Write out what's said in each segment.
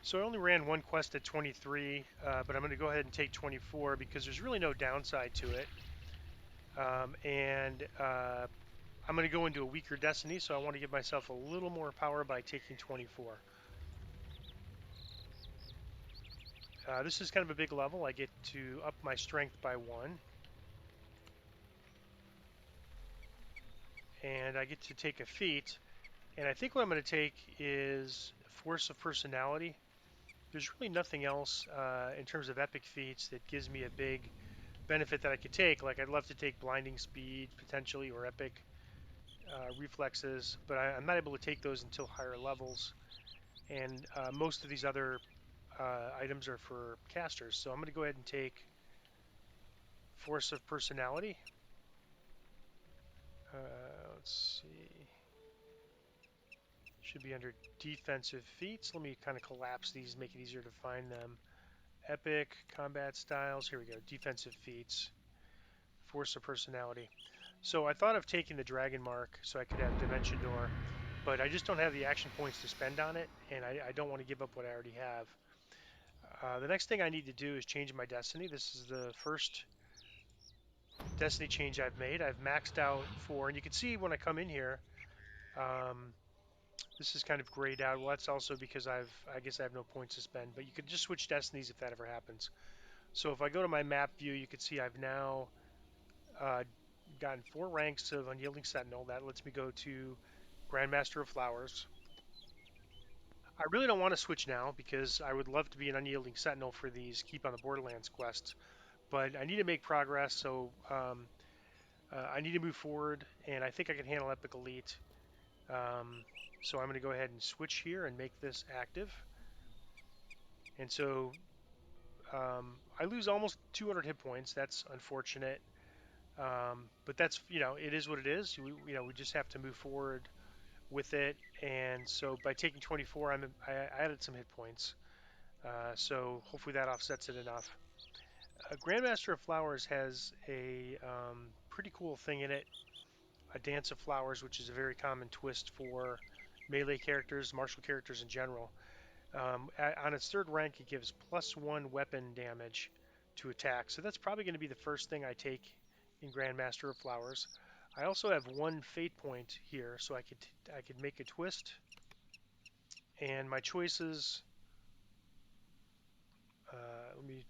So I only ran one quest at 23, but I'm going to go ahead and take 24 because there's really no downside to it. And I'm going to go into a weaker destiny, so I want to give myself a little more power by taking 24. This is kind of a big level. I get to up my strength by 1, and I get to take a feat. And I think what I'm going to take is Force of Personality. There's really nothing else in terms of epic feats that gives me a big benefit that I could take. Like I'd love to take Blinding Speed potentially or Epic Reflexes, but I'm not able to take those until higher levels. And most of these other items are for casters. So I'm going to go ahead and take Force of Personality. Let's see. Should be under defensive feats. Let me kind of collapse these, make it easier to find them. Epic, combat styles. Here we go. Defensive feats. Force of Personality. So I thought of taking the Dragon Mark so I could have Dimension Door, but I just don't have the action points to spend on it, and I don't want to give up what I already have. The next thing I need to do is change my Destiny. This is the first Destiny change I've made. I've maxed out for, and you can see when I come in here, um, this is kind of grayed out. Well, that's also because I guess I have no points to spend, but you could just switch Destinies if that ever happens. So if I go to my map view, you can see I've now uh, gotten 4 ranks of Unyielding Sentinel. That lets me go to Grandmaster of Flowers. I really don't want to switch now because I would love to be an Unyielding Sentinel for these Keep on the Borderlands quests, but I need to make progress, so I need to move forward, and I think I can handle Epic Elite. So I'm going to go ahead and switch here and make this active. And so I lose almost 200 hit points. That's unfortunate, but that's it is what it is. We just have to move forward with it. And so by taking 24, I added some hit points. So hopefully that offsets it enough. Grandmaster of Flowers has a pretty cool thing in it, a Dance of Flowers, which is a very common twist for melee characters, martial characters in general. On its third rank, it gives +1 weapon damage to attack. So that's probably going to be the first thing I take in Grandmaster of Flowers. I also have 1 fate point here, so I could make a twist. And my choices, let me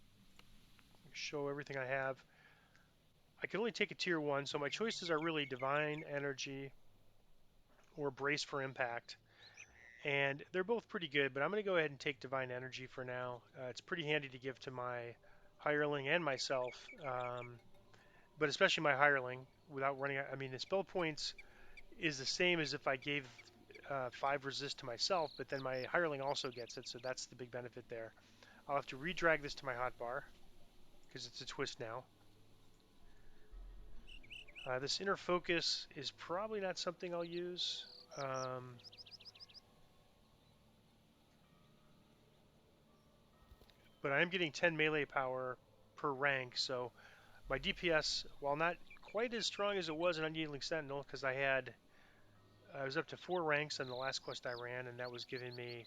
show everything I have. I can only take a tier 1, so my choices are really Divine Energy or Brace for Impact. And they're both pretty good, but I'm going to go ahead and take Divine Energy for now. It's pretty handy to give to my hireling and myself, but especially my hireling without running out. I mean, the spell points is the same as if I gave 5 resist to myself, but then my hireling also gets it, so that's the big benefit there. I'll have to redrag this to my hotbar because it's a twist now. This inner focus is probably not something I'll use. Um, but I am getting 10 melee power per rank, so my DPS, while not quite as strong as it was in Unyielding Sentinel, because I was up to 4 ranks on the last quest I ran, and that was giving me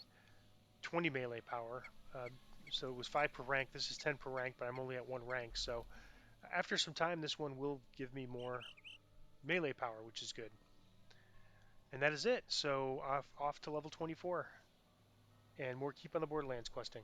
20 melee power. Uh, so it was 5 per rank. This is 10 per rank, but I'm only at 1 rank. So after some time, this one will give me more melee power, which is good. And that is it. So off to level 24 and more Keep on the Borderlands questing.